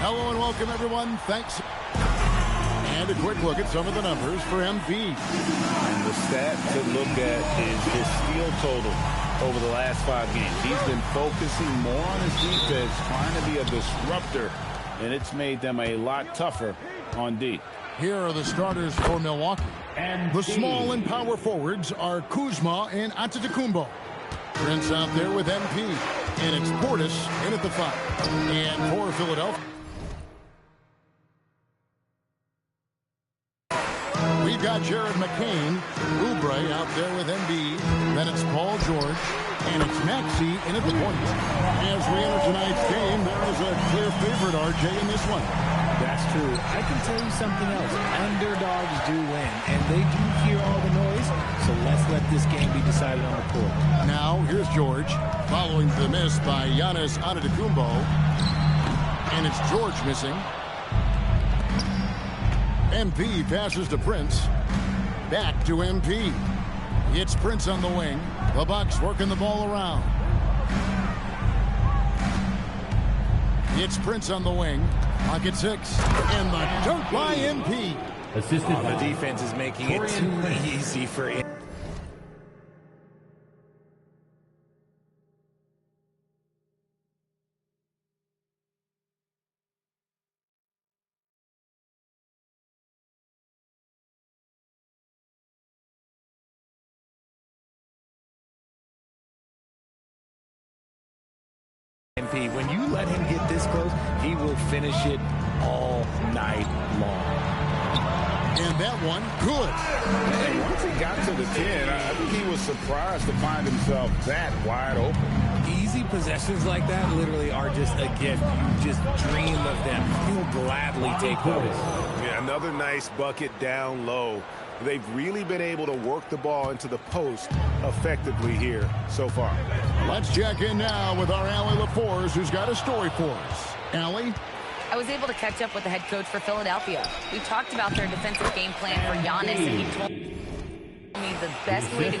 Hello and welcome, everyone. Thanks. And a quick look at some of the numbers for MP. And the stat to look at is his steal total over the last 5 games. He's been focusing more on his defense, trying to be a disruptor, and it's made them a lot tougher on D. Here are the starters for Milwaukee. And the small and power forwards are Kuzma and Antetokounmpo. Prince out there with MP. And it's Portis in at the 5. And for Philadelphia, we've got Jared McCain, Oubre out there with MB. Then it's Paul George, and it's Maxey in at the point. As we enter tonight's game, there is a clear favorite, RJ, in this one. That's true. I can tell you something else. Underdogs do win, and they do hear all the noise, so let's let this game be decided on the court. Now, here's George, following the miss by Giannis Antetokounmpo. And it's George missing. MP passes to Prince. Back to MP. It's Prince on the wing. The Bucks working the ball around. It's Prince on the wing. Pocket 6. And the dunk by MP. The defense is making it too easy for him. When you let him get this close, he will finish it all night long. And that one, good. And once he got to the 10, I think he was surprised to find himself that wide open. Easy possessions like that literally are just a gift. You just dream of them. You'll gladly take those. Yeah, another nice bucket down low. They've really been able to work the ball into the post effectively here so far. Let's check in now with our Allie LaForce, who's got a story for us. Allie? I was able to catch up with the head coach for Philadelphia. We talked about their defensive game plan for Giannis, and he told me the best way to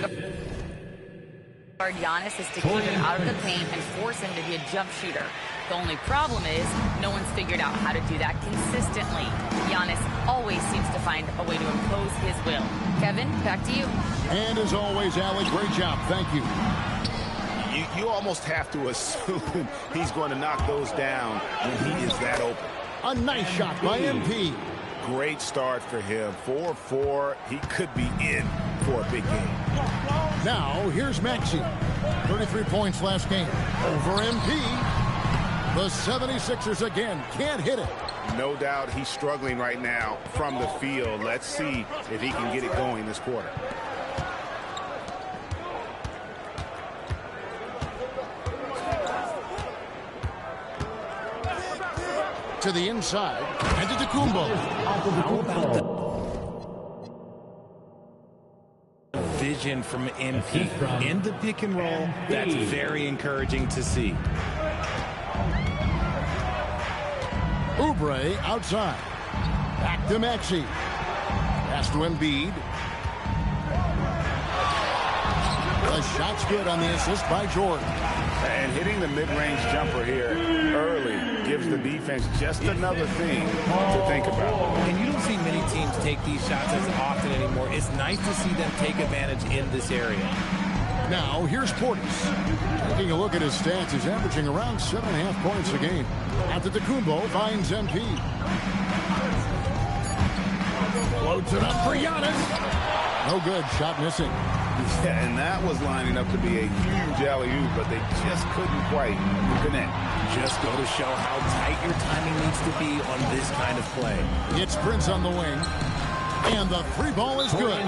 guard Giannis is to keep him out of the paint and force him to be a jump shooter. The only problem is no one's figured out how to do that consistently. Giannis always seems to find a way to impose his will. Kevin, back to you. And as always, Allie, great job. Thank you. You almost have to assume he's going to knock those down when he is that open. A nice shot by MP. Great start for him. 4-4. He could be in for a big game. Now, here's Maxey. 33 points last game. Over MP. The 76ers again can't hit it. No doubt he's struggling right now from the field. Let's see if he can get it going this quarter. To the inside, and to Antetokounmpo. How about the vision from MP in the pick and roll? That's very encouraging to see. Oubre outside. Back to Maxey. Pass to Embiid. The shot's good on the assist by Jordan. And hitting the mid-range jumper here early gives the defense just another thing to think about. And you don't see many teams take these shots as often anymore. It's nice to see them take advantage in this area. Now, here's Portis. Taking a look at his stats, he's averaging around 7.5 points a game. Antetokounmpo finds MP. Floats it up for Giannis. No good. Shot missing. Yeah, and that was lining up to be a huge alley-oop, but they just couldn't quite connect. Just go to show how tight your timing needs to be on this kind of play. It's Prince on the wing. And the free ball is good.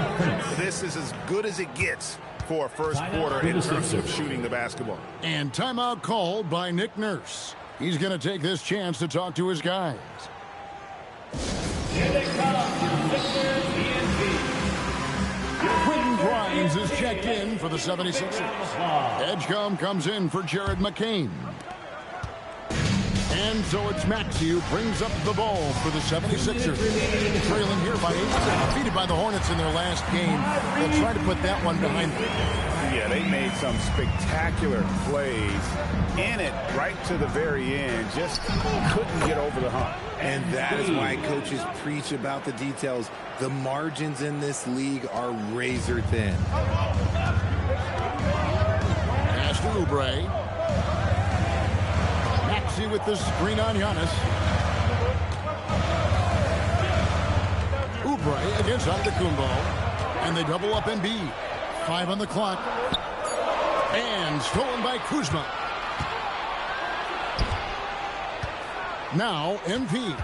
This is as good as it gets for a first quarter in terms of shooting the basketball. And timeout called by Nick Nurse. He's going to take this chance to talk to his guys. Here they come, Quentin Grimes is checked in for the 76ers. Edgecombe comes in for Jared McCain. And so it's Maxey who brings up the ball for the 76ers. Trailing here by 8. Defeated by the Hornets in their last game. They'll try to put that one behind them. Yeah, they made some spectacular plays in it right to the very end. Just couldn't get over the hump. And that is why coaches preach about the details. The margins in this league are razor thin. Pass to Oubre. Maxey with the screen on Giannis. Oubre against Antetokounmpo. And they double up Embiid. 5 on the clock. And stolen by Kuzma. Now MP.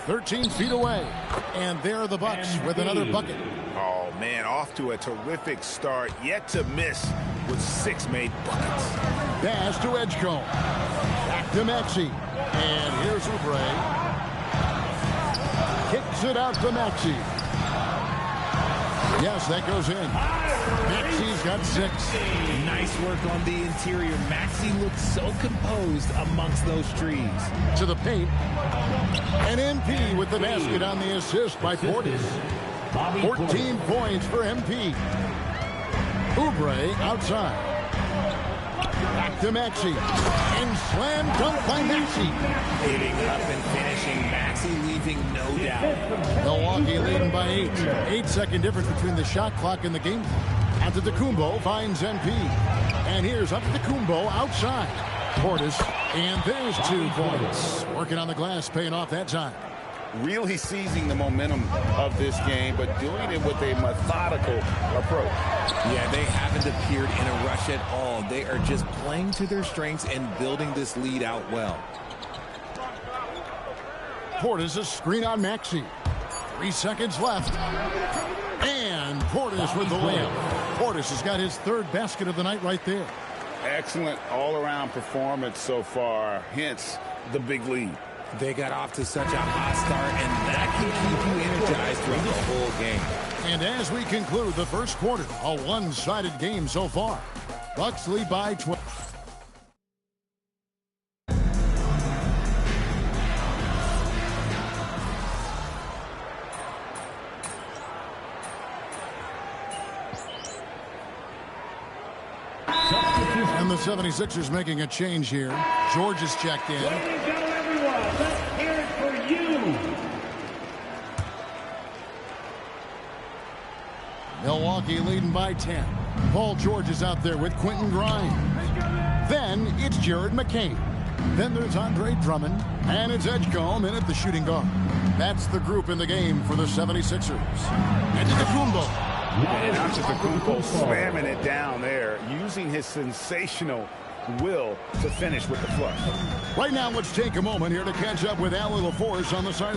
13 feet away. And there are the Bucks with another bucket. Oh, man, off to a terrific start. Yet to miss with 6 made buckets. Pass to Edgecombe. Back to Maxey. And here's Oubre. Kicks it out to Maxey. Yes, that goes in. Maxey's got 6. Nice work on the interior. Maxey looks so composed amongst those trees. To the paint. And MP with the basket on the assist by Portis. 14 points for MP. Oubre outside. Back to Maxey. And slam dunk by Maxey. Hitting up and finishing. Maxey leaving no doubt. Milwaukee leading by 8. 8-second difference between the shot clock and the game. Antetokounmpo finds MP. And here's Antetokounmpo outside. Portis. And there's 2 points. Working on the glass, paying off that time. Really seizing the momentum of this game, but doing it with a methodical approach. Yeah, they haven't appeared in a rush at all. They are just playing to their strengths and building this lead out well. Portis a screen on Maxey. 3 seconds left. And Portis with the layup. Portis has got his 3rd basket of the night right there. Excellent all-around performance so far, hence the big lead. They got off to such a hot start, and that can keep you energized throughout the whole game. And as we conclude the first quarter, a one-sided game so far. Bucks lead by 12. And the 76ers making a change here. George is checked in. Let's hear it for you. Milwaukee leading by 10. Paul George is out there with Quentin Grimes. Then it's Jared McCain. Then there's Andre Drummond. And it's Edgecombe in at the shooting guard. That's the group in the game for the 76ers. Antetokounmpo. And Antetokounmpo slamming it down there, using his sensational will to finish with the flush. Right now, let's take a moment here to catch up with Allie LaForce on the side.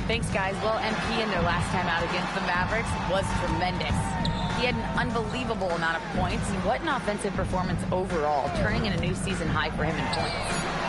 Thanks, guys. Well, MP in their last time out against the Mavericks was tremendous. He had an unbelievable amount of points. What an offensive performance overall, turning in a new season high for him in points.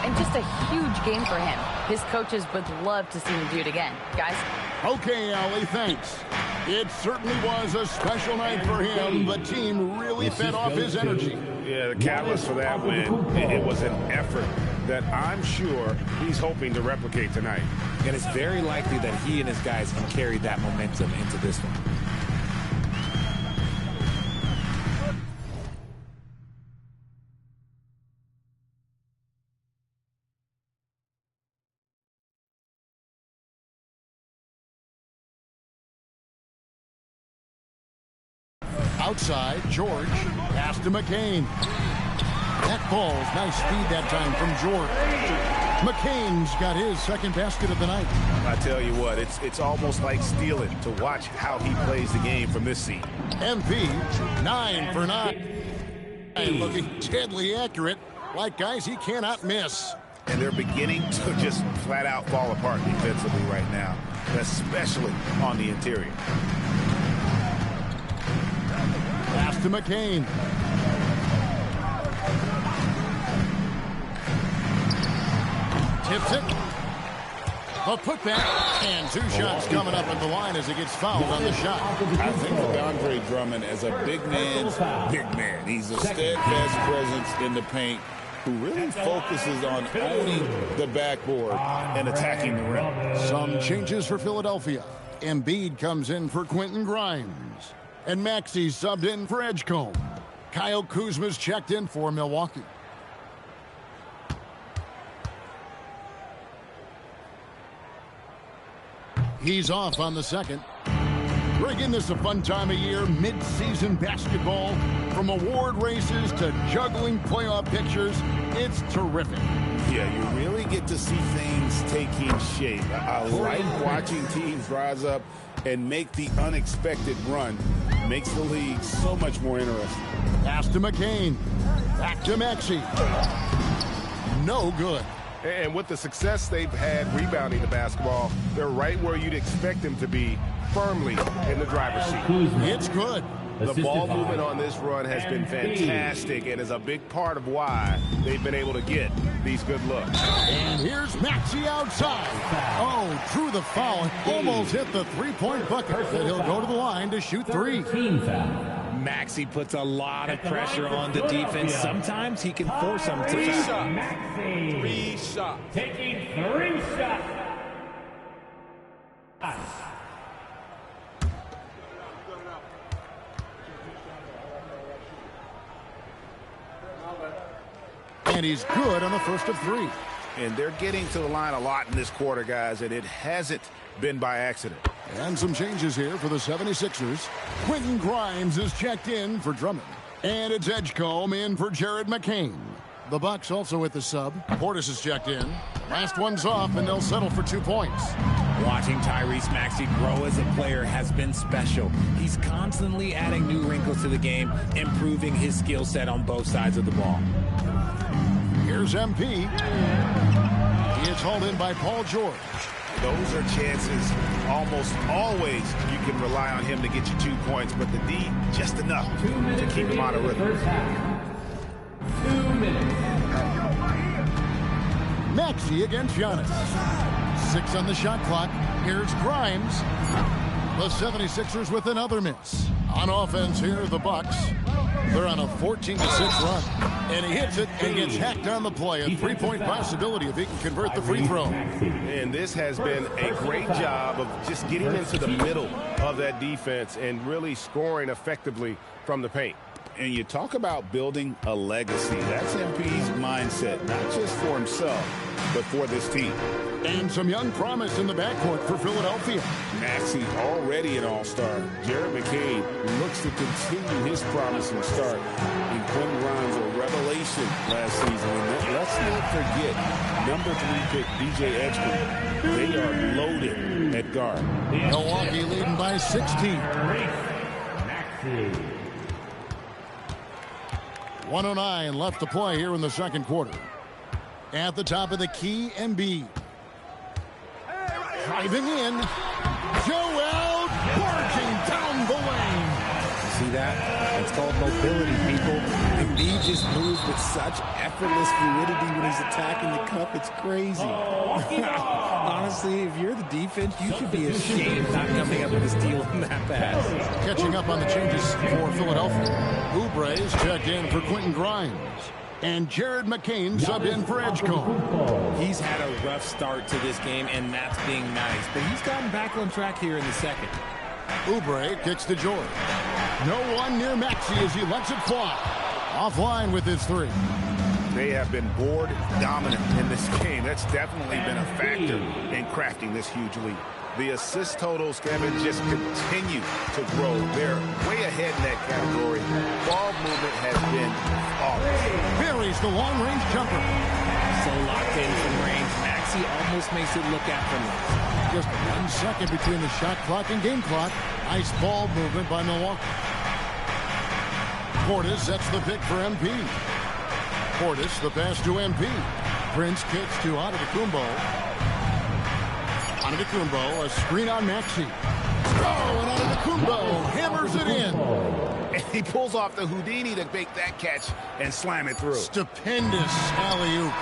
And just a huge game for him. His coaches would love to see him do it again. Guys? Okay, Allie, thanks. It certainly was a special night for him. The team really fed off his energy. Yeah, the catalyst for that win, it was an effort that I'm sure he's hoping to replicate tonight. And it's very likely that he and his guys can carry that momentum into this one. Outside, George. Pass to McCain. That ball's nice speed that time from George. McCain's got his 2nd basket of the night. I tell you what, it's almost like stealing to watch how he plays the game from this seat. MP, 9 for 9. Looking deadly accurate, like guys he cannot miss. And they're beginning to just flat out fall apart defensively right now, especially on the interior. Pass to McCain. Tips it. A putback. And 2 shots coming up at the line as he gets fouled on the shot. I think of Andre Drummond as a big man. He's a steadfast presence in the paint. who really focuses on owning the backboard and attacking the rim. Some changes for Philadelphia. Embiid comes in for Quentin Grimes. And Maxey subbed in for Edgecombe. Kyle Kuzma's checked in for Milwaukee. He's off on the second. Reagan, this is a fun time of year, mid-season basketball. From award races to juggling playoff pictures, it's terrific. Yeah, you really get to see things taking shape. I like watching teams rise up and make the unexpected run. Makes the league so much more interesting. Pass to McCain. Back to Maxey. No good. And with the success they've had rebounding the basketball, they're right where you'd expect them to be, firmly in the driver's seat. It's good. The ball movement on this run has been fantastic and is a big part of why they've been able to get these good looks. And here's Maxey outside. Oh, through the foul. Almost hit the three-point bucket. And he'll go to the line to shoot three. Maxey puts a lot of pressure on the defense. Sometimes he can force them to foul. Three shots. Taking 3 shots. And he's good on the first of 3. And they're getting to the line a lot in this quarter, guys, and it hasn't been by accident. And some changes here for the 76ers. Quentin Grimes is checked in for Drummond. And it's Edgecombe in for Jared McCain. The Bucks also with the sub. Portis is checked in. Last one's off, and they'll settle for 2 points. Watching Tyrese Maxey grow as a player has been special. He's constantly adding new wrinkles to the game, improving his skill set on both sides of the ball. Here's MP. He is hauled in by Paul George. Those are chances almost always you can rely on him to get you 2 points, but the D just enough to keep him out of rhythm. 2 minutes. Maxey against Giannis. 6 on the shot clock. Here's Grimes. The 76ers with another miss. On offense here, the Bucks. They're on a 14-6 run. And he hits it and gets hacked on the play. A 3-point possibility if he can convert the free throw. And this has been a great job of just getting into the middle of that defense and really scoring effectively from the paint. And you talk about building a legacy. That's MP's mindset, not just for himself, but for this team. And some young promise in the backcourt for Philadelphia. Maxey already an all-star. Jared McCain looks to continue his promising start. And Quentin Grimes, a revelation last season. And let's not forget, number 3 pick, DJ Edgecombe. They are loaded at guard. Milwaukee leading by 16. 1:09 left to play here in the second quarter. At the top of the key, Embiid. Driving in. Joel barging down the lane. See that? It's called mobility, people. Embiid just moves with such effortless fluidity when he's attacking the cup. It's crazy. Honestly, if you're the defense, you should be ashamed not coming up with a steal on that pass. Catching up on the changes for Philadelphia. Oubre is checked in for Quentin Grimes. And Jared McCain subbed in for Edgecombe. He's had a rough start to this game, and that's being nice. But he's gotten back on track here in the second. Oubre kicks to George. No one near Maxey as he lets it fly. Offline with his 3. They have been board dominant in this game. That's definitely been a factor in crafting this huge lead. The assist totals, Kevin, just continue to grow. They're way ahead in that category. Ball movement has been awesome. Buries the long-range jumper. So locked in from range, Maxey almost makes it look effortless. Just 1 second between the shot clock and game clock. Nice ball movement by Milwaukee. Portis sets the pick for MP. Portis, the pass to MP. Prince kicks to Antetokounmpo. Antetokounmpo, a screen on Maxey. Oh, and Antetokounmpo hammers it in. And he pulls off the Houdini to make that catch and slam it through. Stupendous alley-oop.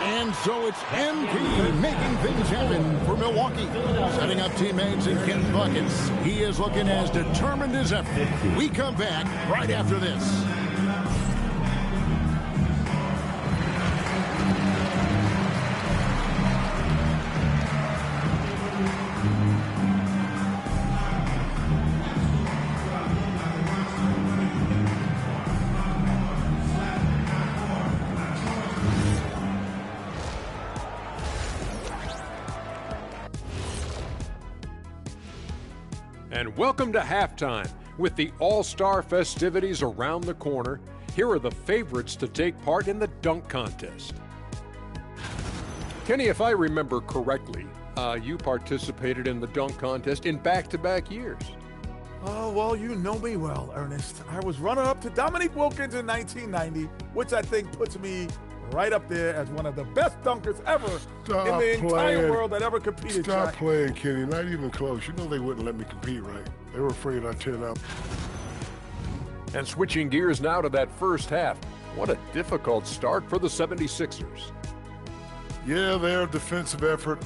And so it's MP making things happen for Milwaukee. Setting up teammates and getting buckets. He is looking as determined as ever. We come back right after this. And welcome to halftime. With the All-Star festivities around the corner, here are the favorites to take part in the dunk contest. Kenny, if I remember correctly, you participated in the dunk contest in back-to-back years. Oh, well, you know me well, Ernest. I was runner-up to Dominique Wilkins in 1990, which I think puts me right up there as one of the best dunkers ever in the entire world that ever competed. Stop playing, Kenny. Not even close. You know they wouldn't let me compete, right? They were afraid I'd tear it up. And switching gears now to that first half, what a difficult start for the 76ers. Yeah, their defensive effort.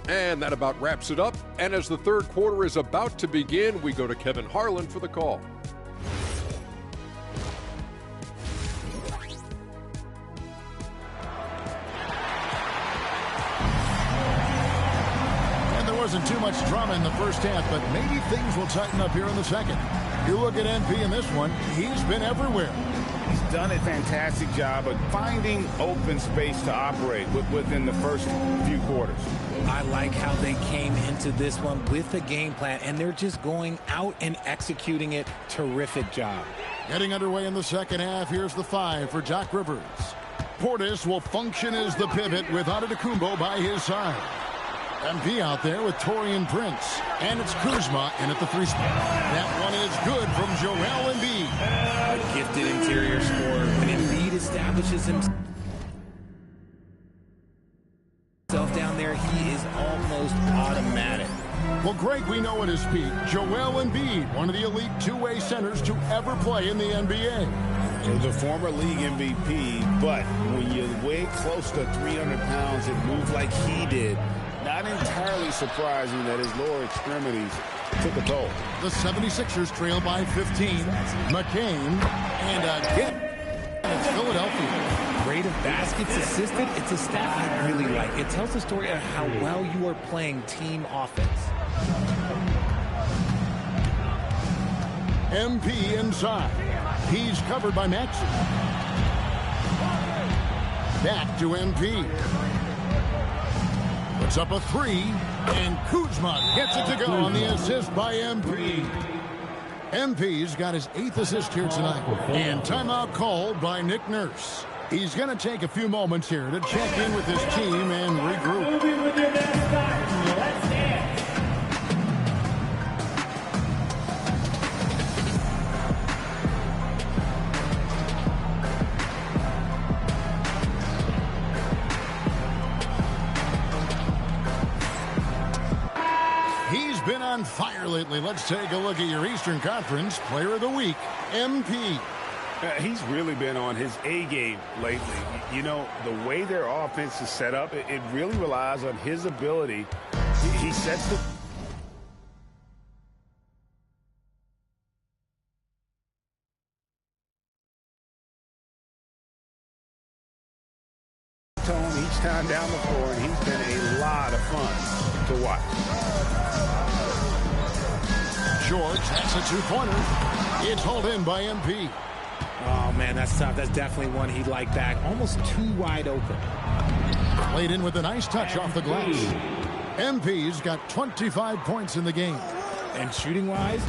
And that about wraps it up. And as the third quarter is about to begin, we go to Kevin Harlan for the call. And there wasn't too much drama in the first half, but maybe things will tighten up here in the second. You look at MP in this one, he's been everywhere. He's done a fantastic job of finding open space to operate within the first few quarters. I like how they came into this one with a game plan, and they're just going out and executing it. Terrific job. Getting underway in the second half, here's the 5 for Doc Rivers. Portis will function as the pivot with Antetokounmpo by his side. MP out there with Taurean Prince. And it's Kuzma in at the 3 spot. That one is good from Joel Embiid. A gifted interior scorer. When Embiid establishes himself down there, he is almost automatic. Well, Greg, we know at his peak, Joel Embiid, one of the elite two-way centers to ever play in the NBA. The former league MVP, but when you weigh close to 300 pounds and move like he did, not entirely surprising that his lower extremities took a toll. The 76ers trail by 15. McCain, and again, it's Philadelphia. Rate of baskets assisted, it's a stat I really like. It tells the story of how well you are playing team offense. MP inside. He's covered by Maxey. Back to MP. Puts up a 3, and Kuzma gets it to go on the assist by MP. MP's got his 8th assist here tonight. And timeout called by Nick Nurse. He's going to take a few moments here to check in with his team and regroup. Let's dance. He's been on fire lately. Let's take a look at your Eastern Conference Player of the Week, MP. He's really been on his A game lately. You know, the way their offense is set up, it really relies on his ability. He sets the tone each time down the floor, and he's been a lot of fun to watch. George, that's a 2-pointer. It's hauled in by MP. Oh, man, that's tough. That's definitely one he'd like back. Almost too wide open. Played in with a nice touch off the glass. MP's got 25 points in the game. And shooting-wise,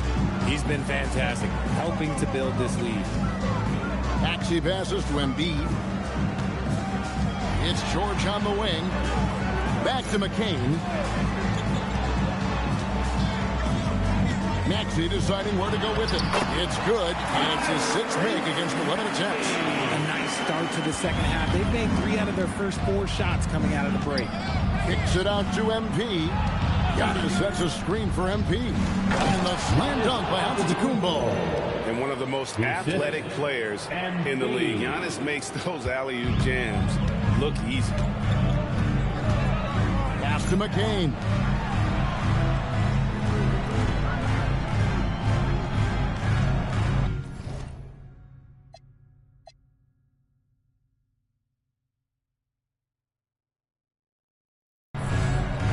he's been fantastic, helping to build this lead. Maxey passes to Embiid. It's George on the wing. Back to McCain. Maxey deciding where to go with it. It's good, and it's his 6th make against 11 attempts. A nice start to the second half. They've made 3 out of their first 4 shots coming out of the break. Kicks it out to MP. Giannis sets a screen for MP. And the slam dunk by Antetokounmpo. And one of the most athletic players in the league. Giannis makes those alley-oop jams look easy. Pass to McCain.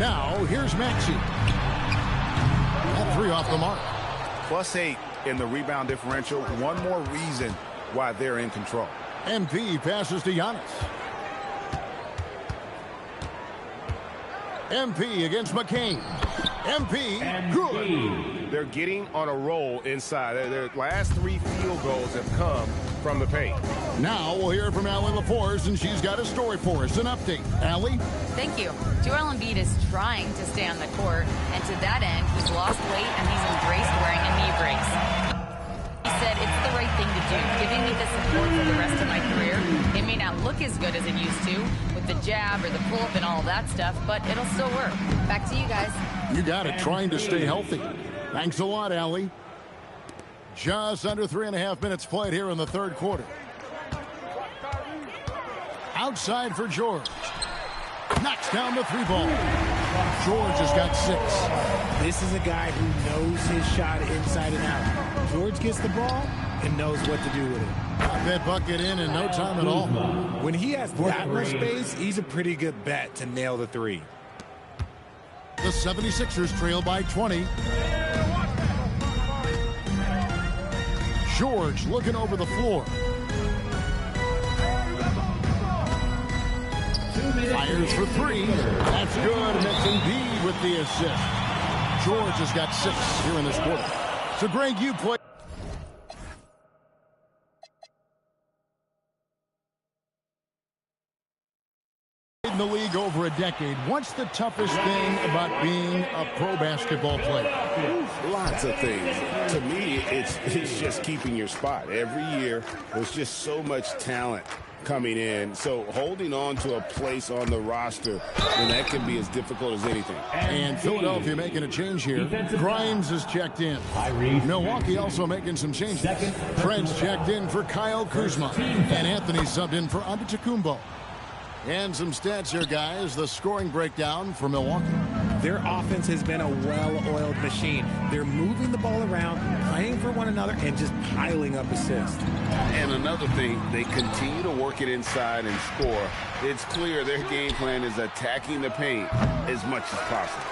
Now, here's Maxey. That 3 off the mark. +8 in the rebound differential. One more reason why they're in control. MP passes to Giannis. MP against McCain. MP, good. They're getting on a roll inside. Their last 3 field goals have come from the paint. Now we'll hear from Allie LaForce, and she's got a story for us. An update. Allie? Thank you. Joel Embiid is trying to stay on the court, and to that end, he's lost weight and he's embraced wearing a knee brace. He said, it's the right thing to do, giving me the support for the rest of my career. It may not look as good as it used to, with the jab or the pull-up and all that stuff, but it'll still work. Back to you guys. You got it, trying to stay healthy. Thanks a lot, Allie. Just under 3.5 minutes played here in the third quarter. Outside for George. Knocks down the 3 ball. George has got 6. This is a guy who knows his shot inside and out. George gets the ball and knows what to do with it. Got that bucket in no time at all. When he has that much space, he's a pretty good bet to nail the 3. The 76ers trail by 20. George looking over the floor. Fires for 3. That's good. And it's Embiid with the assist. George has got 6 here in this quarter. So, Greg, you play in the league over a decade. What's the toughest thing about being a pro basketball player? Lots of things. To me, it's just keeping your spot. Every year, there's just so much talent coming in. So holding on to a place on the roster, and that can be as difficult as anything. And Philadelphia making a change here. Grimes is checked in. Milwaukee also making some changes. Fred's checked in for Kyle Kuzma. And Anthony subbed in for Antetokounmpo. And some stats here, guys. The scoring breakdown for Milwaukee. Their offense has been a well-oiled machine. They're moving the ball around, playing for one another, and just piling up assists. And another thing, they continue to work it inside and score. It's clear their game plan is attacking the paint as much as possible.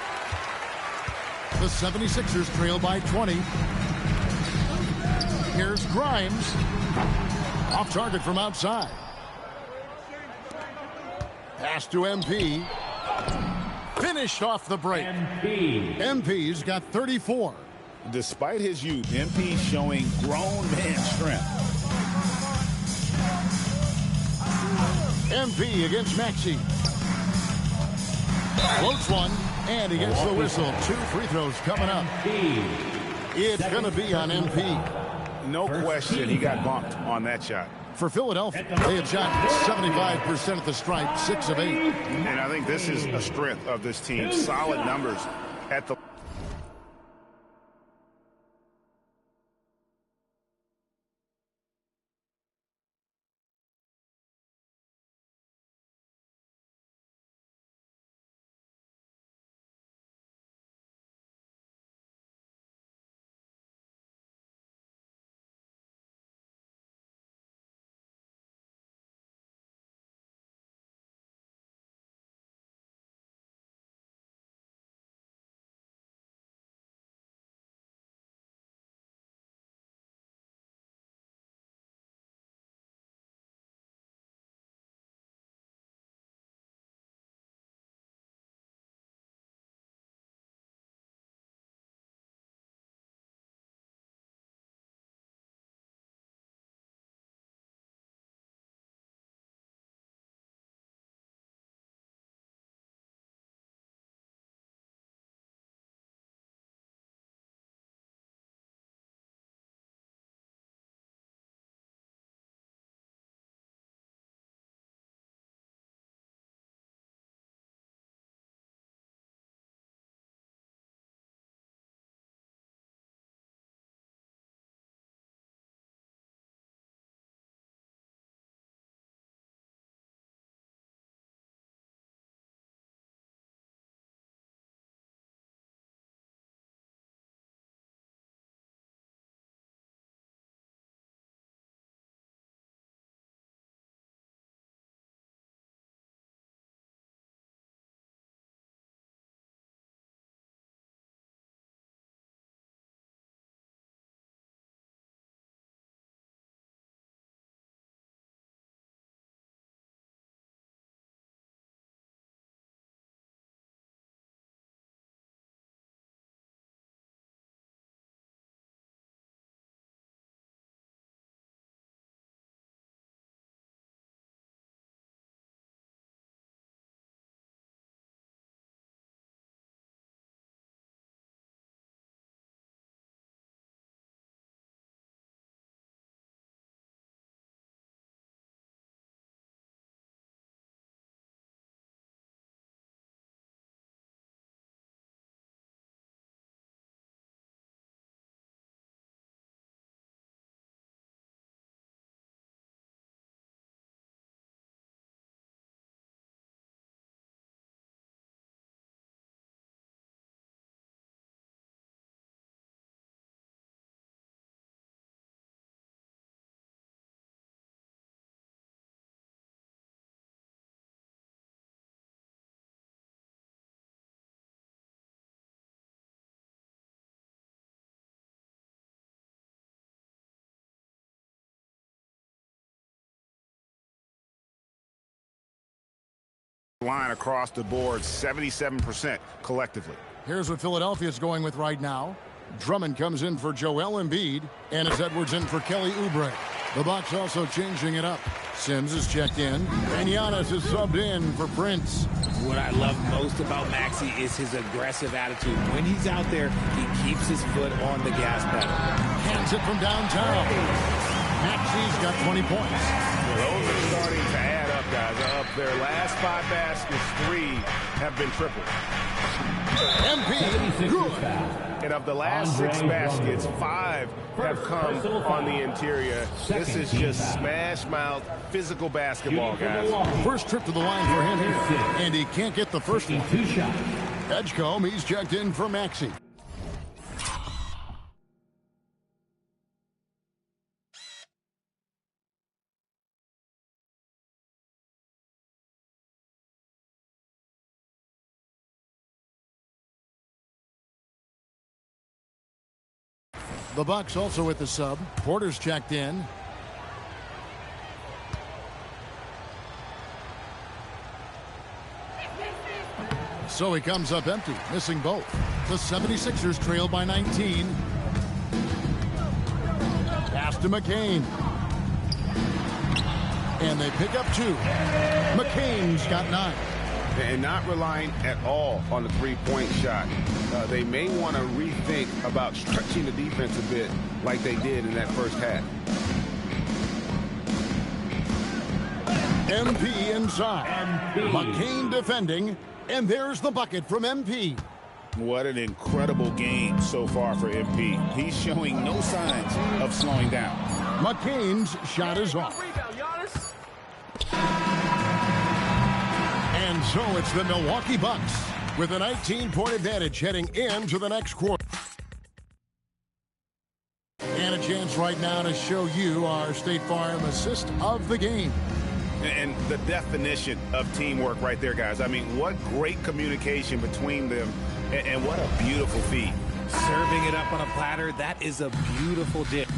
The 76ers trail by 20. Here's Grimes. Off target from outside. Pass to MP. Finished off the break. MP's got 34. Despite his youth, MP's showing grown man strength. MP against Maxey. Floats one, and he gets the whistle. 2 free throws coming up. It's going to be on MP. No question, he got bumped on that shot. For Philadelphia, they have shot 75% at the stripe, 6 of 8. And I think this is a strength of this team. Solid numbers at the line across the board, 77% collectively. Here's what Philadelphia's going with right now. Drummond comes in for Joel Embiid, and it's Edwards in for Kelly Oubre. The Bucks also changing it up. Sims is checked in, and Giannis is subbed in for Prince. What I love most about Maxey is his aggressive attitude. When he's out there, he keeps his foot on the gas pedal. Hands it from downtown. Maxey's got 20 points. Those are starting to add up, guys. Up their last 5 baskets, 3 have been triple. MP, good. And of the last 6 baskets, 5 have come on the interior. This is just smash mouth physical basketball, guys. First trip to the line for him here, and he can't get the first one. Edgecombe, he's checked in for Maxey. The Bucks also with the sub. Porter's checked in. So he comes up empty, missing both. The 76ers trail by 19. Pass to McCain. And they pick up 2. McCain's got 9. And not relying at all on the three-point shot. They may want to rethink about stretching the defense a bit like they did in that first half. MP inside. McCain defending. And there's the bucket from MP. What an incredible game so far for MP. He's showing no signs of slowing down. McCain's shot is off. And so it's the Milwaukee Bucks with a 19-point advantage heading into the next quarter. And a chance right now to show you our State Farm assist of the game. And the definition of teamwork right there, guys. I mean, what great communication between them, and what a beautiful feed. Serving it up on a platter, that is a beautiful dish.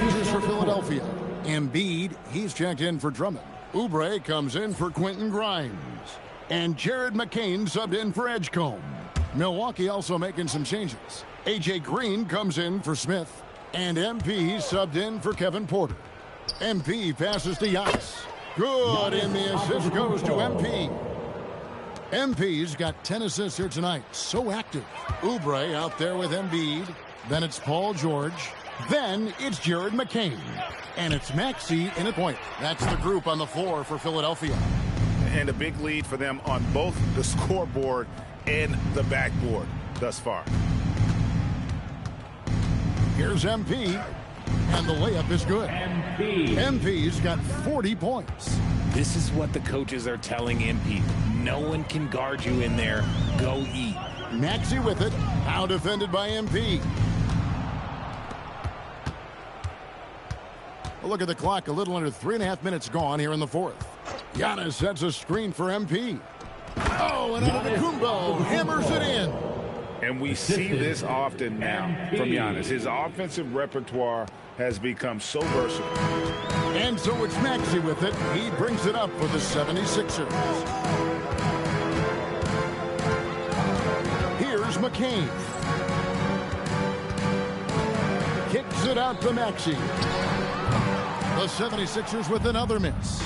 Changes for Philadelphia. Embiid, he's checked in for Drummond. Oubre comes in for Quentin Grimes. And Jared McCain subbed in for Edgecombe. Milwaukee also making some changes. A.J. Green comes in for Smith. And MP subbed in for Kevin Porter. MP passes to Giannis. Good, and the assist goes to MP. MP's got 10 assists here tonight. So active. Oubre out there with Embiid. Then it's Paul George. Then it's Jared McCain. And it's Maxey in a point. That's the group on the floor for Philadelphia. And a big lead for them on both the scoreboard and the backboard thus far. Here's MP. And the layup is good. MP's got 40 points. This is what the coaches are telling MP. No one can guard you in there. Go eat. Maxey with it. Now defended by MP. Look at the clock. A little under 3.5 minutes gone here in the fourth. Giannis sets a screen for MP. Oh, and Antetokounmpo hammers it in. And we see this often now from Giannis. His offensive repertoire has become so versatile. And so it's Maxey with it. He brings it up for the 76ers. Here's McCain. Kicks it out to Maxey. The 76ers with another miss.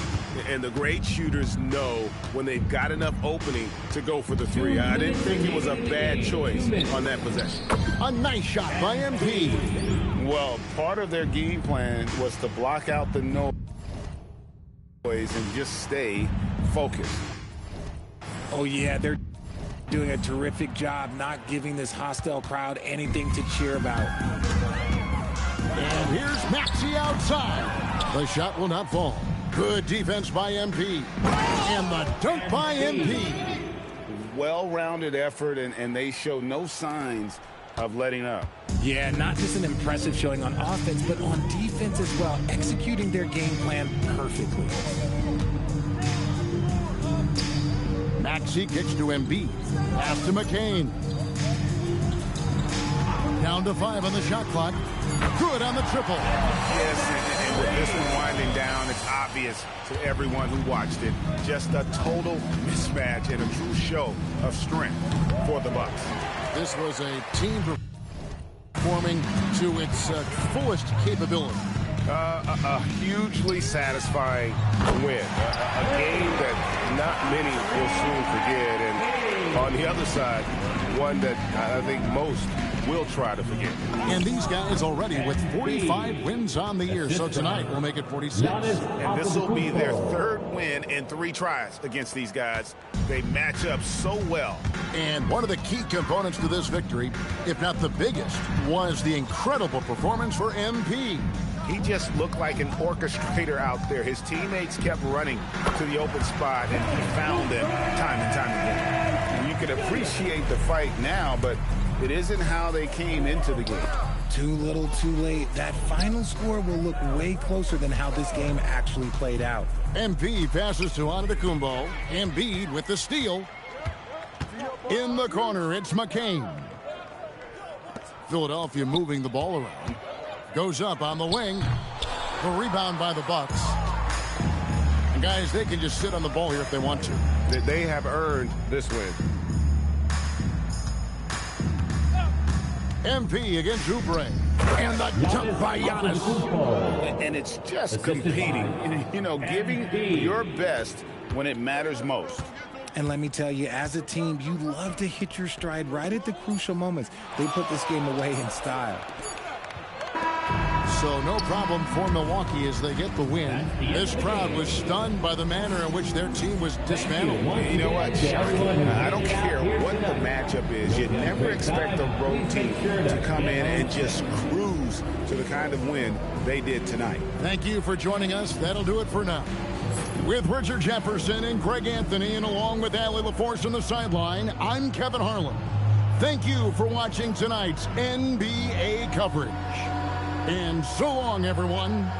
And the great shooters know when they've got enough opening to go for the three. I didn't think it was a bad choice on that possession. A nice shot by MP. Well, part of their game plan was to block out the noise and just stay focused. Oh, yeah, they're doing a terrific job not giving this hostile crowd anything to cheer about. And here's Maxey outside. The shot will not fall. Good defense by MP. And the dunk by MP. Well-rounded effort, and they show no signs of letting up. Yeah, not just an impressive showing on offense, but on defense as well, executing their game plan perfectly. Maxey kicks to Embiid. Pass to McCain. Down to 5 on the shot clock. Good on the triple. Yes, and with this one winding down, it's obvious to everyone who watched it. Just a total mismatch and a true show of strength for the Bucks. This was a team performing to its fullest capability. A hugely satisfying win. A game that not many will soon forget. And on the other side, one that I think most will try to forget. And these guys already with 45 wins on the year. So tonight we'll make it 46. And this will be their third win in 3 tries against these guys. They match up so well. And one of the key components to this victory, if not the biggest, was the incredible performance for MP. He just looked like an orchestrator out there. His teammates kept running to the open spot, and he found them time and time again. And you can appreciate the fight now, but it isn't how they came into the game. Too little, too late. That final score will look way closer than how this game actually played out. MP passes to Antetokounmpo. Embiid with the steal. In the corner, it's McCain. Philadelphia moving the ball around. Goes up on the wing. The rebound by the Bucks. And guys, they can just sit on the ball here if they want to. They have earned this win. MP against Oubre. And the jump by Giannis. And it's just competing. You know, giving your best when it matters most. And let me tell you, as a team, you love to hit your stride right at the crucial moments. They put this game away in style. So no problem for Milwaukee as they get the win. This crowd was stunned by the manner in which their team was dismantled. You know what, shocking. I don't care what the matchup is. You never expect a road team to come in and just cruise to the kind of win they did tonight. Thank you for joining us. That'll do it for now. With Richard Jefferson and Greg Anthony, and along with Allie LaForce on the sideline, I'm Kevin Harlan. Thank you for watching tonight's NBA coverage. And so long, everyone.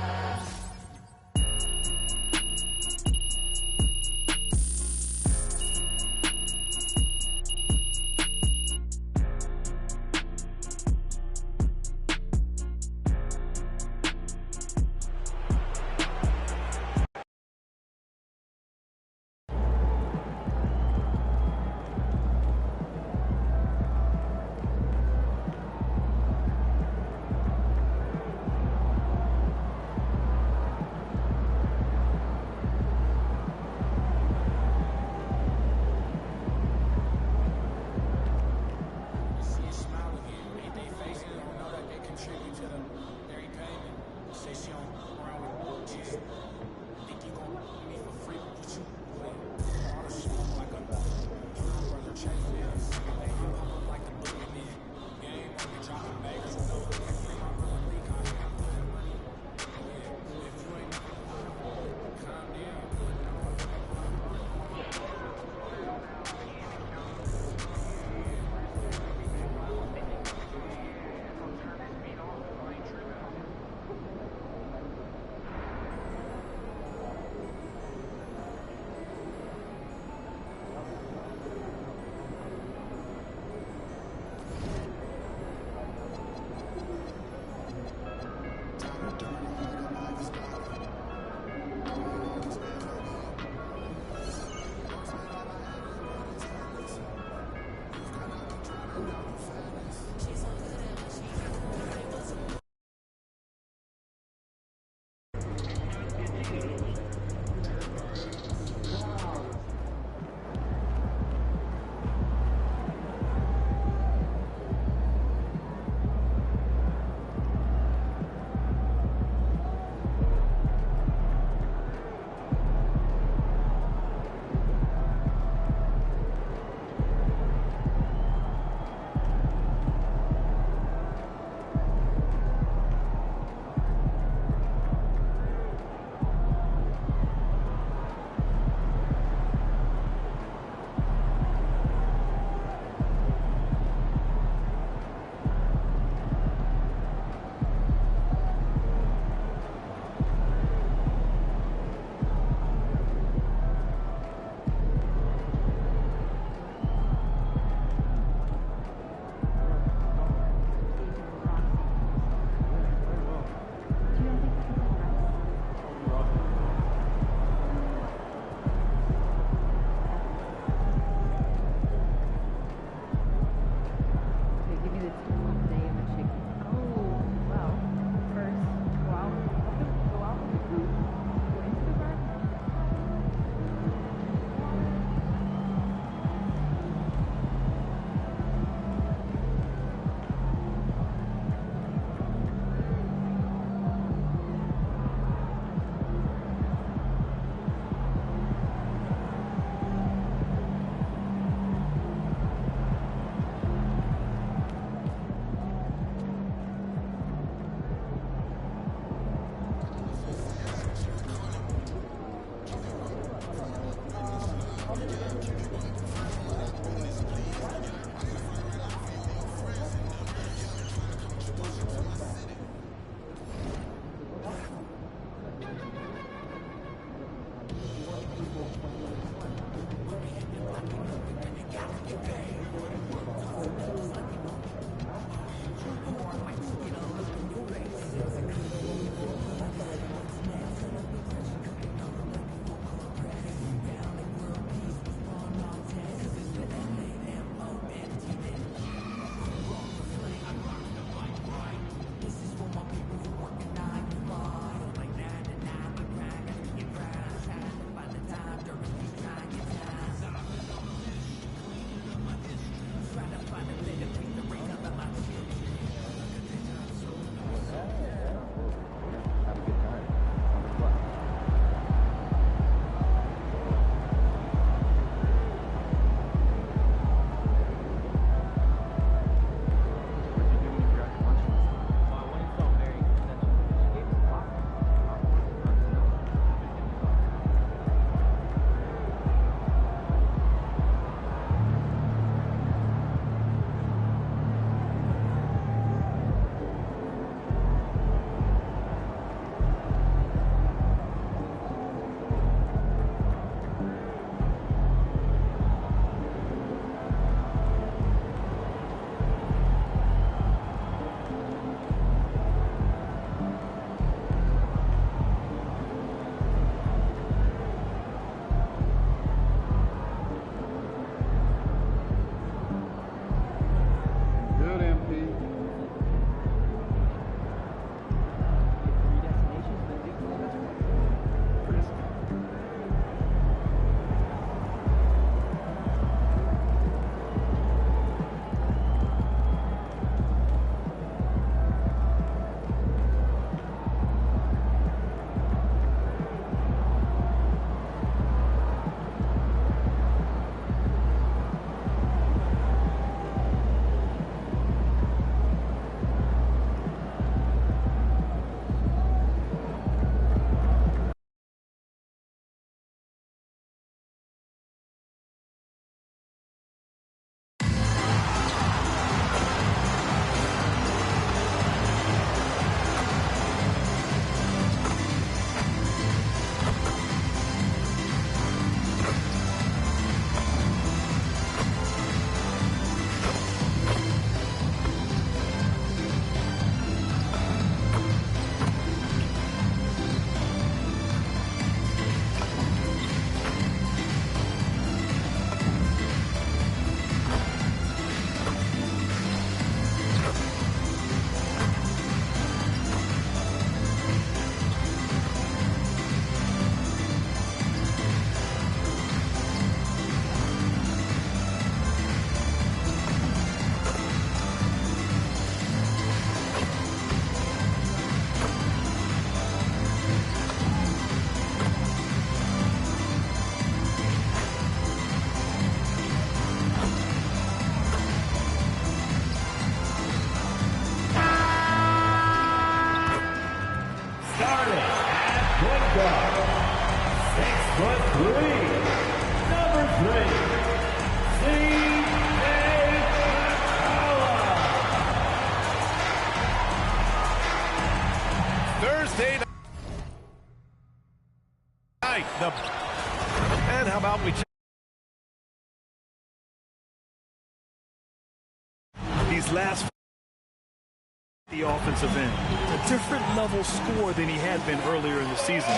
Number 3, Thursday night. And how about we check these last the offensive end. A different level score than he had been earlier in the season.